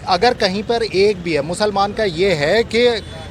अगर कहीं पर एक भी है, मुसलमान का ये है कि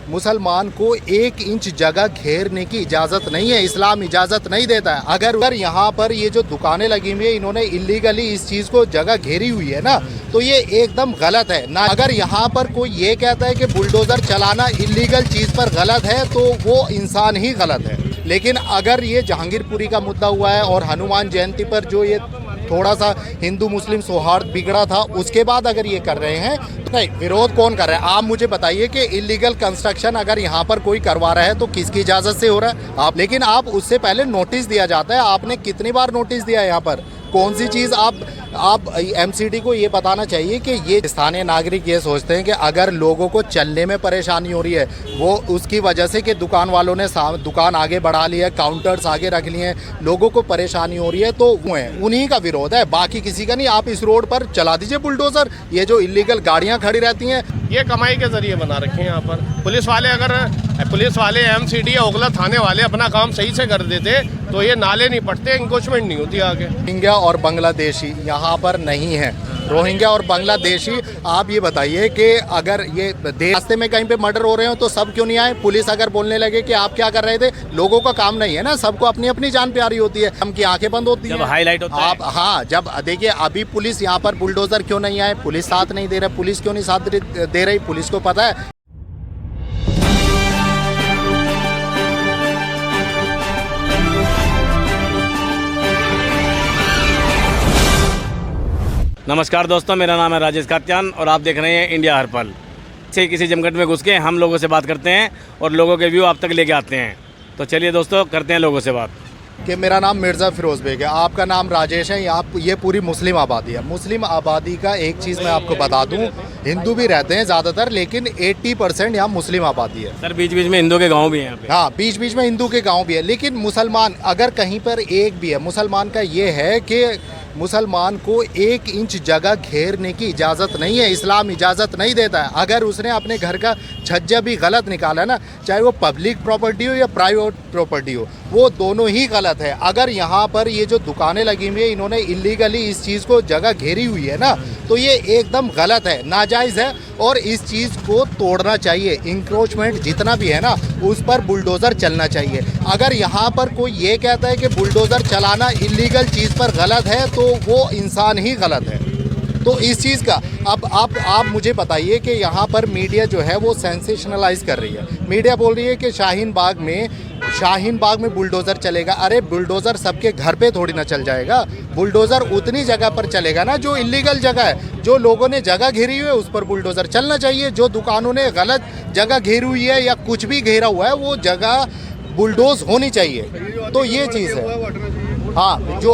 मुसलमान को 1 इंच जगह घेरने की इजाज़त नहीं है, इस्लाम इजाज़त नहीं देता है। अगर यहाँ पर ये जो दुकानें लगी हुई है, इन्होंने इलीगली इस चीज़ को जगह घेरी हुई है ना, तो ये एकदम गलत है ना। अगर यहाँ पर कोई ये कहता है कि बुलडोज़र चलाना इलीगल चीज़ पर गलत है, तो वो इंसान ही गलत है। लेकिन अगर ये जहांगीरपुरी का मुद्दा हुआ है और हनुमान जयंती पर जो ये थोड़ा सा हिंदू मुस्लिम सौहार्द बिगड़ा था, उसके बाद अगर ये कर रहे हैं, नहीं, विरोध कौन कर रहा है? आप मुझे बताइए कि इलीगल कंस्ट्रक्शन अगर यहाँ पर कोई करवा रहा है तो किसकी इजाज़त से हो रहा है? आप, लेकिन आप उससे पहले नोटिस दिया जाता है। आपने कितनी बार नोटिस दिया है? यहाँ पर कौन सी चीज़ आप एमसीडी को ये बताना चाहिए कि ये स्थानीय नागरिक ये सोचते हैं कि अगर लोगों को चलने में परेशानी हो रही है, वो उसकी वजह से कि दुकान वालों ने दुकान आगे बढ़ा ली है, काउंटर्स आगे रख लिए हैं, लोगों को परेशानी हो रही है, तो वो है, उन्हीं का विरोध है, बाकी किसी का नहीं। आप इस रोड पर चला दीजिए बुलडोज़र। ये जो इलीगल गाड़ियाँ खड़ी रहती हैं, ये कमाई के जरिए बना रखे हैं यहाँ पर। पुलिस वाले एमसीडी या ओखला थाने वाले अपना काम सही से कर देते तो ये नाले नहीं पड़ते, इंक्रोचमेंट नहीं होती आगे। रोहिंग्या और बांग्लादेशी यहाँ पर नहीं है। रोहिंग्या और बांग्लादेशी, आप ये बताइए कि अगर ये रास्ते में कहीं पे मर्डर हो रहे हो तो सब क्यों नहीं आए? पुलिस अगर बोलने लगे कि आप क्या कर रहे थे, लोगों का काम नहीं है ना, सबको अपनी अपनी जान प्यारी होती है, हम की आंखें बंद होती हैं हाईलाइट होता आप। हाँ, जब देखिए अभी पुलिस यहाँ पर बुलडोजर क्यों नहीं आए? पुलिस साथ नहीं दे रहा। पुलिस क्यों नहीं साथ दे रही? पुलिस को पता है। नमस्कार दोस्तों, मेरा नाम है राजेश कात्यान और आप देख रहे हैं इंडिया हर पल। से किसी जमघट में घुस के हम लोगों से बात करते हैं और लोगों के व्यू आप तक लेके आते हैं। तो चलिए दोस्तों, करते हैं लोगों से बात। कि मेरा नाम मिर्ज़ा फिरोज़ बेग है, आपका नाम राजेश है। ये पूरी मुस्लिम आबादी है। मुस्लिम आबादी का एक चीज़ मैं आपको बता दूं, हिंदू भी रहते हैं ज़्यादातर, लेकिन 80% यहाँ मुस्लिम आबादी है। सर, बीच बीच में हिंदू के गांव भी हैं यहाँ पे। हाँ, बीच बीच में हिंदू के गांव भी है, लेकिन मुसलमान अगर कहीं पर एक भी है, मुसलमान का ये है कि मुसलमान को 1 इंच जगह घेरने की इजाज़त नहीं है, इस्लाम इजाज़त नहीं देता है। अगर उसने अपने घर का छज्जा भी गलत निकाला ना, चाहे वो पब्लिक प्रॉपर्टी हो या प्राइवेट प्रॉपर्टी हो, वो दोनों ही गलत है। अगर यहाँ पर ये जो दुकानें लगी हुई है, इन्होंने इलीगली इस चीज़ को जगह घेरी हुई है ना, तो ये एकदम गलत है, नाजायज़ है और इस चीज़ को तोड़ना चाहिए। इंक्रोचमेंट जितना भी है ना, उस पर बुलडोज़र चलना चाहिए। अगर यहाँ पर कोई ये कहता है कि बुलडोज़र चलाना इलीगल चीज़ पर गलत है, तो वो इंसान ही गलत है। तो इस चीज़ का अब आप मुझे बताइए कि यहाँ पर मीडिया जो है वो सेंसेशनलाइज कर रही है। मीडिया बोल रही है कि शाहीन बाग में बुलडोज़र चलेगा। अरे बुलडोज़र सबके घर पे थोड़ी ना चल जाएगा। बुलडोज़र उतनी जगह पर चलेगा ना जो इलीगल जगह है, जो लोगों ने जगह घेरी हुई है उस पर बुलडोज़र चलना चाहिए। जो दुकानों ने गलत जगह घेरी हुई है या कुछ भी घेरा हुआ है, वो जगह बुलडोज़ होनी चाहिए। तो ये चीज़ है। हाँ, जो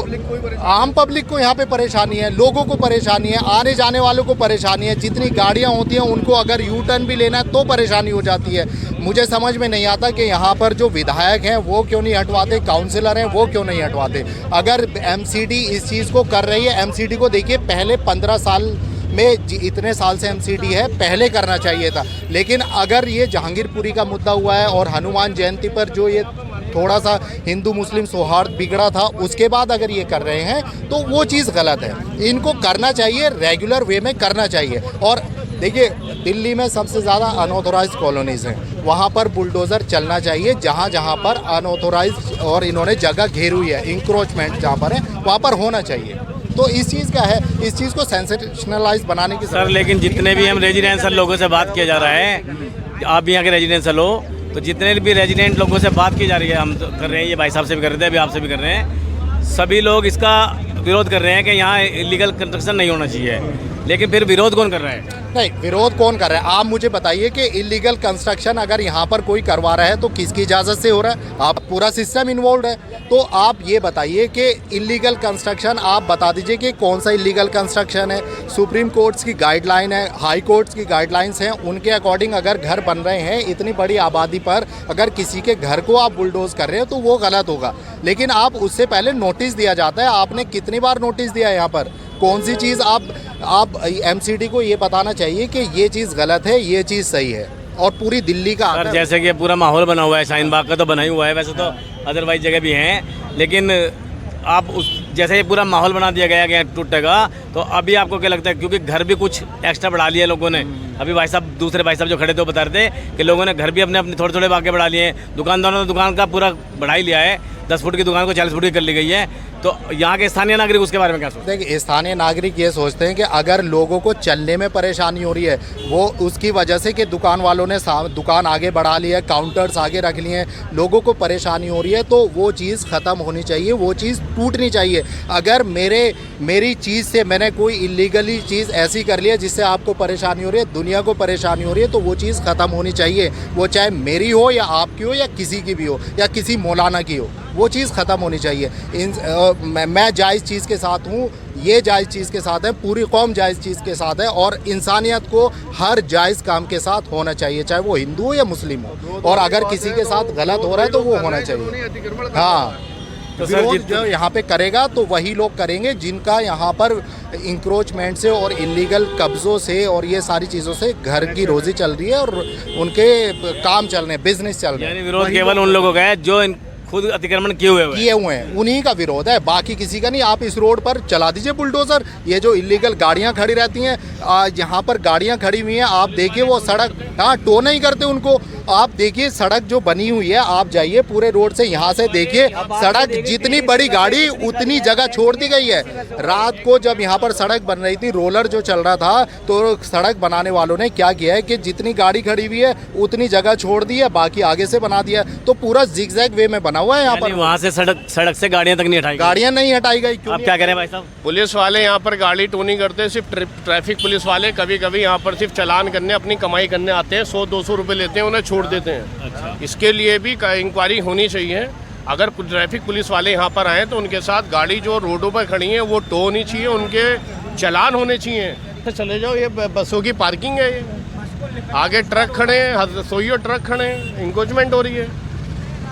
आम पब्लिक को यहाँ पे परेशानी है, लोगों को परेशानी है, आने जाने वालों को परेशानी है। जितनी गाड़ियाँ होती हैं उनको अगर यू टर्न भी लेना है तो परेशानी हो जाती है। मुझे समझ में नहीं आता कि यहाँ पर जो विधायक हैं वो क्यों नहीं हटवाते, काउंसिलर हैं वो क्यों नहीं हटवाते। अगर एमसीडी इस चीज़ को कर रही है, एमसीडी को देखिए पहले 15 साल में, इतने साल से एमसीडी है, पहले करना चाहिए था। लेकिन अगर ये जहांगीरपुरी का मुद्दा हुआ है और हनुमान जयंती पर जो ये थोड़ा सा हिंदू मुस्लिम सौहार्द बिगड़ा था, उसके बाद अगर ये कर रहे हैं तो वो चीज़ गलत है। इनको करना चाहिए, रेगुलर वे में करना चाहिए। और देखिए, दिल्ली में सबसे ज़्यादा अनऑथोराइज्ड कॉलोनीज़ हैं, वहाँ पर बुलडोज़र चलना चाहिए। जहाँ जहाँ पर अनऑथोराइज्ड और इन्होंने जगह घेरी हुई है, इंक्रोचमेंट जहाँ पर है, वहाँ पर होना चाहिए। तो इस चीज़ का है, इस चीज़ को सेंसेशनलाइज बनाने की सर, लेकिन जितने भी हम रेजिडेंशियल लोगों से बात किया जा रहा है, आप भी यहाँ के रेजिडेंशियल हो, तो जितने भी रेजिडेंट लोगों से बात की जा रही है, हम कर रहे हैं, ये भाई साहब से भी कर रहे थे, अभी आपसे भी कर रहे हैं, सभी लोग इसका विरोध कर रहे हैं कि यहाँ इलीगल कंस्ट्रक्शन नहीं होना चाहिए। लेकिन फिर विरोध कौन कर रहा है? नहीं, विरोध कौन कर रहा है? आप मुझे बताइए कि इलीगल कंस्ट्रक्शन अगर यहाँ पर कोई करवा रहा है तो किसकी इजाज़त से हो रहा है? आप, पूरा सिस्टम इन्वॉल्व है। तो आप ये बताइए कि इलीगल कंस्ट्रक्शन, आप बता दीजिए कि कौन सा इलीगल कंस्ट्रक्शन है। सुप्रीम कोर्ट्स की गाइडलाइन है, हाई कोर्ट्स की गाइडलाइंस हैं, उनके अकॉर्डिंग अगर घर बन रहे हैं इतनी बड़ी आबादी पर, अगर किसी के घर को आप बुलडोज कर रहे हो तो वो गलत होगा। लेकिन आप उससे पहले नोटिस दिया जाता है। आपने कितनी बार नोटिस दिया है? यहाँ पर कौन सी चीज़ आप एमसीडी को ये बताना चाहिए कि ये चीज़ गलत है, ये चीज़ सही है। और पूरी दिल्ली का सर, जैसे कि पूरा माहौल बना हुआ है, शाहीन बाग का तो बना ही हुआ है, वैसे तो अदरवाइज जगह भी हैं, लेकिन आप उस जैसे ये पूरा माहौल बना दिया गया कि टूटेगा, तो अभी आपको क्या लगता है, क्योंकि घर भी कुछ एक्स्ट्रा बढ़ा लिए लोगों ने। अभी भाई साहब, दूसरे भाई साहब जो खड़े थे वो बता रहे थे कि लोगों ने घर भी अपने अपने थोड़े थोड़े आगे बढ़ा लिए हैं। दुकानदारों ने दुकान का पूरा बढ़ा ही लिया है, 10 फुट की दुकान को 40 फुट की कर ली गई है। तो यहाँ के स्थानीय नागरिक उसके बारे में क्या सोचते हैं? देखिए, स्थानीय नागरिक ये सोचते हैं कि अगर लोगों को चलने में परेशानी हो रही है, वो उसकी वजह से कि दुकान वालों ने दुकान आगे बढ़ा ली है, काउंटर्स आगे रख लिए हैं, लोगों को परेशानी हो रही है, तो वो चीज़ ख़त्म होनी चाहिए, वो चीज़ टूटनी चाहिए। अगर मेरी चीज़ से मैंने कोई इलीगली चीज़ ऐसी कर ली है जिससे आपको परेशानी हो रही है, दुनिया को परेशानी हो रही है, तो वो चीज़ ख़त्म होनी चाहिए। वो चाहे मेरी हो या आपकी हो या किसी की भी हो या किसी मौलाना की हो, वो चीज़ ख़त्म होनी चाहिए। मैं जायज़ चीज़ के साथ हूँ, ये जायज़ चीज़ के साथ है, पूरी कौम जायज़ चीज़ के साथ है, और इंसानियत को हर जायज़ काम के साथ होना चाहिए, चाहे वो हिंदू हो या मुस्लिम हो। और अगर किसी के साथ गलत हो रहा है तो वो होना चाहिए। हाँ, तो विरोध जो यहाँ पे करेगा तो वही लोग करेंगे जिनका यहाँ पर इंक्रोचमेंट से और इलीगल कब्ज़ों से और ये सारी चीज़ों से घर की रोज़ी चल रही है और उनके काम चल रहे हैं, बिजनेस चल रहे हैं। यानी विरोध केवल उन लोगों का है जो खुद अतिक्रमण किए हुए हैं, उन्हीं का विरोध है, बाकी किसी का नहीं। आप इस रोड पर चला दीजिए बुलडोज़र, ये जो इलीगल गाड़ियां खड़ी रहती हैं, यहाँ पर गाड़ियां खड़ी हुई हैं, आप देखिए वो सड़क, हाँ, टो नहीं करते उनको। आप देखिए सड़क जो बनी हुई है, आप जाइए पूरे रोड से, यहाँ से देखिए सड़क, जितनी बड़ी गाड़ी उतनी जगह छोड़ दी गई है। रात को जब यहाँ पर सड़क बन रही थी, रोलर जो चल रहा था, तो सड़क बनाने वालों ने क्या किया है कि जितनी गाड़ी खड़ी हुई है उतनी जगह छोड़ दी है, बाकी आगे से बना दिया, तो पूरा जिगजैग वे में बना हुआ है यहाँ पर। वहाँ से सड़क से गाड़ियाँ तक नहीं हटाई, गाड़ियाँ नहीं हटाई गई। आप क्या कह रहे हैं भाई साहब? पुलिस वाले यहाँ पर गाड़ी टो नहीं करते, सिर्फ ट्रैफिक पुलिस वाले कभी कभी यहाँ पर सिर्फ चालान करने, अपनी कमाई करने आते हैं, 100-200 रुपये लेते हैं, उन्हें छोड़ देते हैं। अच्छा। इसके लिए भी इंक्वायरी होनी चाहिए। अगर ट्रैफिक पुलिस वाले यहाँ पर आए तो उनके साथ गाड़ी जो रोडों पर खड़ी है वो टो होनी चाहिए, उनके चालान होने चाहिए। तो चले जाओ, ये बसों की पार्किंग है, ये आगे ट्रक खड़े हैं, सोइयो ट्रक खड़े हैं, इंक्रोचमेंट हो रही है,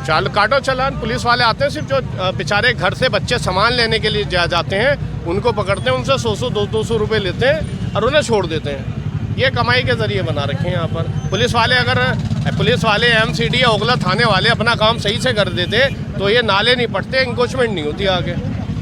काटो चालान। पुलिस वाले आते हैं, सिर्फ जो बेचारे घर से बच्चे सामान लेने के लिए जाते हैं उनको पकड़ते हैं, उनसे 100-200 रुपये लेते हैं और उन्हें छोड़ देते हैं। ये कमाई के ज़रिए बना रखे हैं यहाँ पर। पुलिस वाले MCD या ओखला थाने वाले अपना काम सही से कर देते तो ये नाले नहीं पड़ते, इंक्रोचमेंट नहीं होती आगे,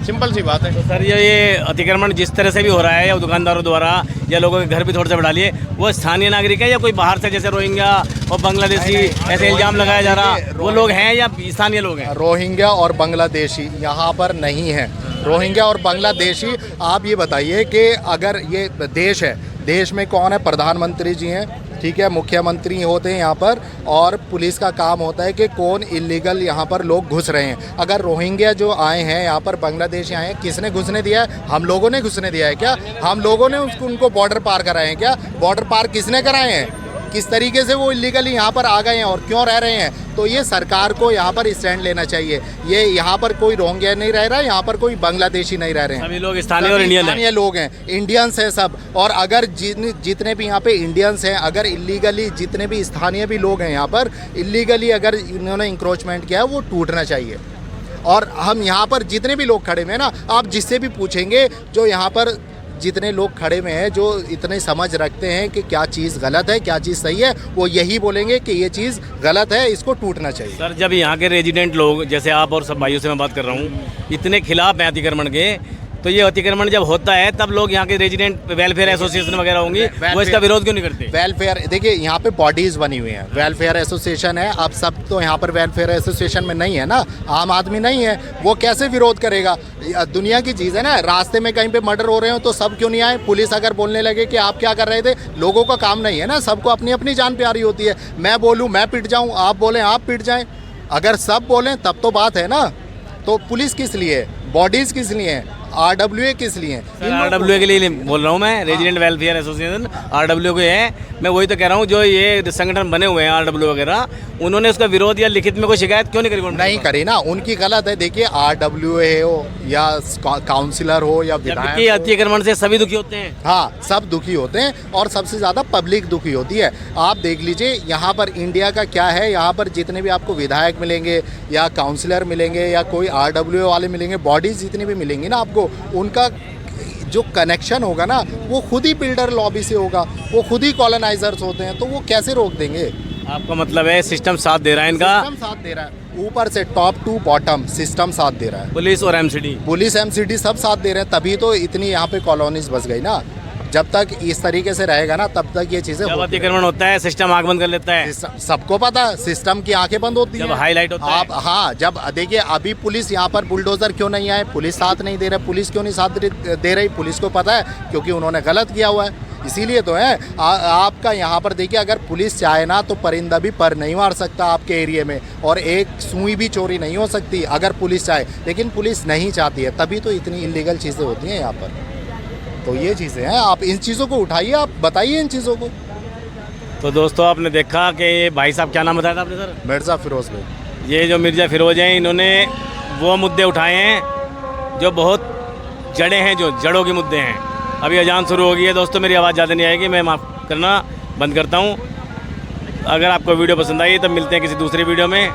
सिंपल सी बात है। तो सर, ये अतिक्रमण जिस तरह से भी हो रहा है, या दुकानदारों द्वारा या लोगों के घर भी थोड़े से बढ़ा लिए, वो स्थानीय नागरिक है या कोई बाहर से, जैसे रोहिंग्या और बांग्लादेशी ऐसे इल्जाम लगाया जा रहा, वो लोग हैं या स्थानीय लोग हैं? रोहिंग्या और बांग्लादेशी यहाँ पर नहीं है। रोहिंग्या और बांग्लादेशी, आप ये बताइए कि अगर ये देश है, देश में कौन है? प्रधानमंत्री जी हैं, ठीक है, मुख्यमंत्री होते हैं यहाँ पर, और पुलिस का काम होता है कि कौन इलीगल यहाँ पर लोग घुस रहे हैं। अगर रोहिंग्या जो आए हैं यहाँ पर, बांग्लादेशी आए हैं, किसने घुसने दिया है? हम लोगों ने घुसने दिया है क्या? हम लोगों ने उनको बॉर्डर पार कराए हैं क्या? बॉर्डर पार किसने कराए हैं? किस तरीके से वो इलीगली यहाँ पर आ गए हैं और क्यों रह रहे हैं? तो ये सरकार को यहाँ पर स्टैंड लेना चाहिए। ये यहाँ पर कोई रोहिंग्या नहीं रह रहा है, यहाँ पर कोई बांग्लादेशी नहीं रह रहे हैं, सभी लोग स्थानीय और इंडियन लोग हैं, इंडियंस हैं सब। और अगर जितने भी यहाँ पे इंडियंस हैं, अगर इलीगली जितने भी स्थानीय भी लोग हैं यहाँ पर इलीगली अगर इन्होंने इंक्रोचमेंट किया है, वो टूटना चाहिए। और हम यहाँ पर जितने भी लोग खड़े हुए हैं ना, आप जिससे भी पूछेंगे, जो यहाँ पर जितने लोग खड़े हुए हैं, जो इतने समझ रखते हैं कि क्या चीज़ गलत है क्या चीज़ सही है, वो यही बोलेंगे कि ये चीज़ गलत है, इसको टूटना चाहिए। सर, जब यहाँ के रेजिडेंट लोग, जैसे आप और सब भाइयों से मैं बात कर रहा हूँ, इतने खिलाफ हैं अतिक्रमण के, तो ये अतिक्रमण जब होता है तब लोग यहाँ के रेजिडेंट वेलफेयर एसोसिएशन वगैरह होंगी, वो इसका विरोध क्यों नहीं करते? वेलफेयर, देखिए यहाँ पे बॉडीज़ बनी हुई हैं, वेलफेयर एसोसिएशन है। अब सब तो यहाँ पर वेलफेयर एसोसिएशन में नहीं है ना, आम आदमी नहीं है, वो कैसे विरोध करेगा? दुनिया की चीज़ है ना, रास्ते में कहीं पे मर्डर हो रहे हो तो सब क्यों नहीं आए? पुलिस अगर बोलने लगे कि आप क्या कर रहे थे, लोगों का काम नहीं है ना, सबको अपनी अपनी जान प्यारी होती है। मैं बोलूँ मैं पिट जाऊँ, आप बोलें आप पिट जाएँ, अगर सब बोलें तब तो बात है ना। तो पुलिस किस लिए, बॉडीज़ किस लिए, RWA किस लिए? RWA के लिए बोल रहा हूँ मैं, रेजिडेंट वेलफेयर एसोसिएशन RWA को है। मैं वही तो कह रहा हूँ, जो ये संगठन बने हुए हैं RWA वगैरह, उन्होंने उसका विरोध या लिखित में कोई शिकायत क्यों नहीं करी? नहीं करी ना, उनकी गलत है। देखिए RWA हो या काउंसिलर हो या विधायक, अतिक्रमण से सभी दुखी होते हैं। हाँ, सब दुखी होते हैं और सबसे ज़्यादा पब्लिक दुखी होती है। आप देख लीजिए यहाँ पर इंडिया का क्या है, यहाँ पर जितने भी आपको विधायक मिलेंगे या काउंसिलर मिलेंगे या कोई RWA वाले मिलेंगे, बॉडीज़ जितनी भी मिलेंगी ना आपको, उनका जो कनेक्शन होगा ना, वो खुद ही बिल्डर लॉबी से होगा, वो खुद ही कॉलोनाइजर्स होते हैं, तो वो कैसे रोक देंगे? आपका मतलब है सिस्टम साथ दे रहा है इनका? सिस्टम साथ दे रहा है। ऊपर से टॉप टू बॉटम सिस्टम साथ दे रहा है। पुलिस और एमसीडी। पुलिस एमसीडी सब साथ दे रहे हैं, तभी तो इतनी यहाँ पे कॉलोनीज बस गई ना। जब तक इस तरीके से रहेगा ना तब तक ये चीजें जब अतिक्रमण होता है सिस्टम आंख बंद कर लेता है। सबको पता है सिस्टम की आंखें बंद होती हैं जब हाईलाइट होता है। आप हाँ, जब देखिए अभी पुलिस यहाँ पर बुलडोजर क्यों नहीं आए, पुलिस साथ नहीं दे रही। पुलिस क्यों नहीं साथ दे रही? पुलिस को पता है क्योंकि उन्होंने गलत किया हुआ है, इसीलिए तो है। आपका यहाँ पर देखिए अगर पुलिस चाहे ना तो परिंदा भी पर नहीं मार सकता आपके एरिया में, और एक सुई भी चोरी नहीं हो सकती अगर पुलिस चाहे, लेकिन पुलिस नहीं चाहती है, तभी तो इतनी इलीगल चीज़ें होती हैं यहाँ पर। तो ये चीज़ें हैं, आप इन चीज़ों को उठाइए, आप बताइए इन चीज़ों को। तो दोस्तों आपने देखा कि ये भाई साहब, क्या नाम बताया था आपने सर? मिर्ज़ा फिरोज़ भाई। ये जो मिर्ज़ा फिरोज हैं, इन्होंने वो मुद्दे उठाए हैं जो बहुत जड़े हैं, जो जड़ों के मुद्दे हैं। अभी अजान शुरू हो गई है दोस्तों, मेरी आवाज़ ज़्यादा नहीं आएगी, मैं माफ़ करना, बंद करता हूँ। अगर आपको वीडियो पसंद आई तो मिलते हैं किसी दूसरे वीडियो में।